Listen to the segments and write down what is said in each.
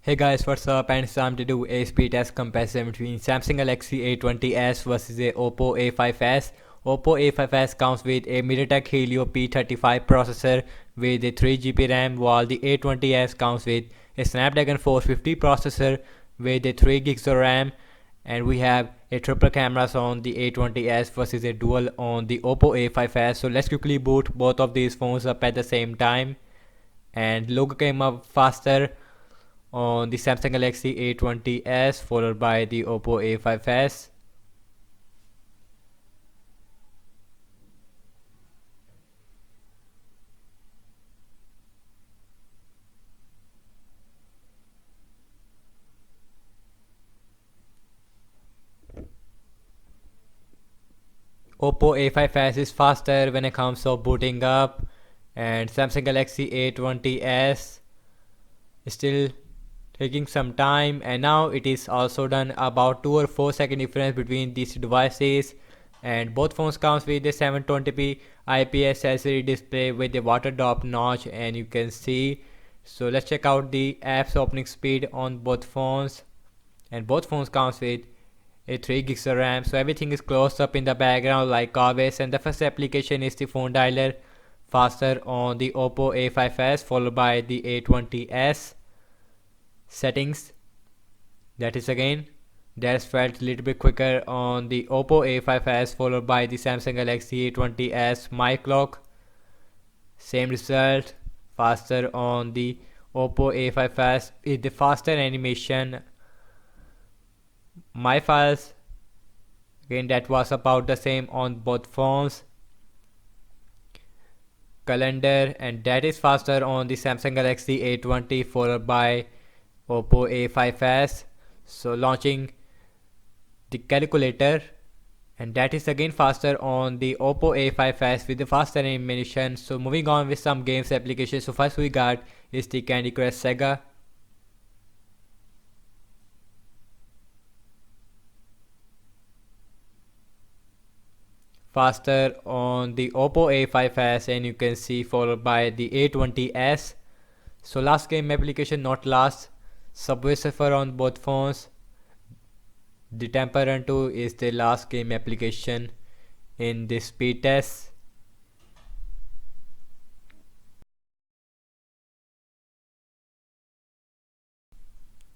Hey guys, what's up? And it's time to do a speed test comparison between Samsung Galaxy A20s versus a Oppo A5s. Oppo A5s comes with a MediaTek Helio P35 processor with a 3GB RAM, while the A20s comes with a Snapdragon 450 processor with a 3GB of RAM. And we have a triple cameras on the A20s versus a dual on the Oppo A5s. So let's quickly boot both of these phones up at the same time. And logo came up faster on the Samsung Galaxy A20s followed by the Oppo A5s. Oppo A5s is faster when it comes to booting up, and Samsung Galaxy A20s is still taking some time, and now it is also done about 2 or 4 second difference between these devices. And both phones comes with a 720p IPS LCD display with a water drop notch, and you can see. So let's check out the apps opening speed on both phones, and both phones comes with a 3 gigs of RAM, so everything is closed up in the background like always. And the first application is the phone dialer, faster on the Oppo A5s followed by the A20s. Settings, that is again that's felt a little bit quicker on the Oppo A5s followed by the Samsung Galaxy A20s. My clock, same result, faster on the Oppo A5s with the faster animation. My files, again that was about the same on both phones. Calendar, and that is faster on the Samsung Galaxy A20 followed by Oppo A5s. So launching the calculator, and that is again faster on the Oppo A5s with the faster animation. So moving on with some games applications. So first we got is the Candy Crush Saga. Faster on the Oppo A5s, and you can see followed by the A20s. So last game application, not last, Subway Surfer on both phones. The Temple Run 2 is the last game application in this speed test.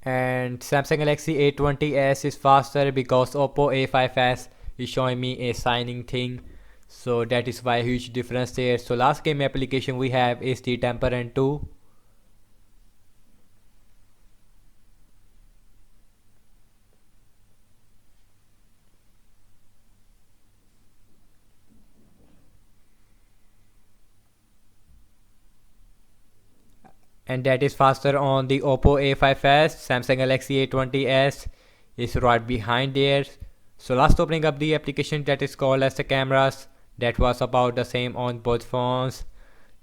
And Samsung Galaxy A20s is faster because Oppo A5s is showing me a signing thing, so that is why huge difference there. So last game application we have is the Temple Run 2. And that is faster on the Oppo A5s. Samsung Galaxy A20s is right behind there. So last opening up the application that is called as the cameras, that was about the same on both phones.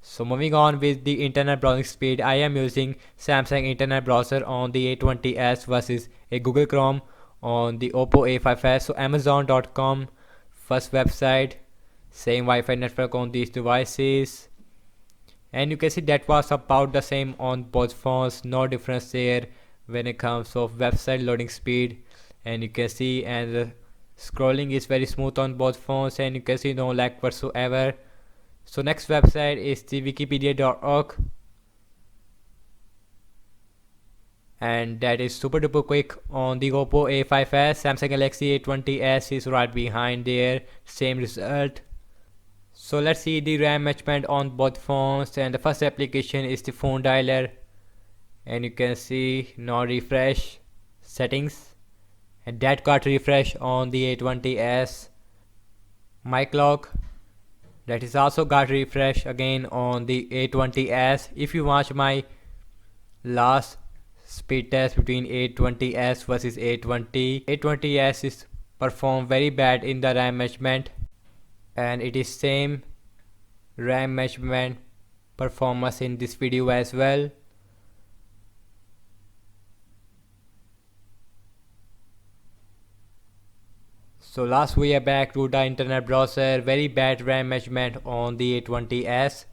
So moving on with the internet browsing speed, I am using Samsung internet browser on the A20s versus a Google Chrome on the Oppo A5s. So Amazon.com, first website, same Wi-Fi network on these devices. And you can see that was about the same on both phones, no difference there when it comes of website loading speed. And you can see, and the scrolling is very smooth on both phones, and you can see no lag whatsoever. So next website is the wikipedia.org, and that is super duper quick on the Oppo A5s. Samsung Galaxy A20s is right behind there, same result. So let's see the RAM management on both phones, and the first application is the phone dialer, and you can see now refresh settings, and that got refresh on the A20s. My clock, that is also got refresh again on the A20s. If you watch my last speed test between A20s versus A20, A20s is performed very bad in the RAM management, and it is same RAM management performance in this video as well. So last we are back to the internet browser, very bad RAM management on the A20s.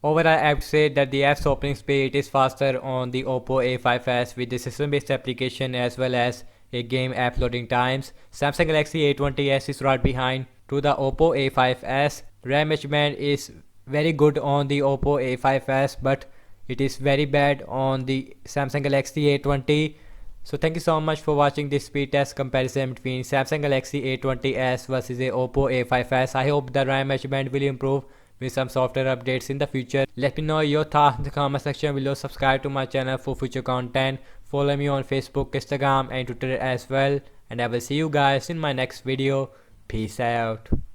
Overall, I would say that the app's opening speed is faster on the Oppo A5s with the system-based application as well as a game app loading times. Samsung Galaxy A20s is right behind to the Oppo A5s. Ramage band is very good on the Oppo A5s, but it is very bad on the Samsung Galaxy A20. So thank you so much for watching this speed test comparison between Samsung Galaxy A20s versus a Oppo A5s. I hope the RAM measurement will improve with some software updates in the future. Let me know your thoughts in the comment section below. Subscribe to my channel for future content. Follow me on Facebook, Instagram and Twitter as well. And I will see you guys in my next video. Peace out.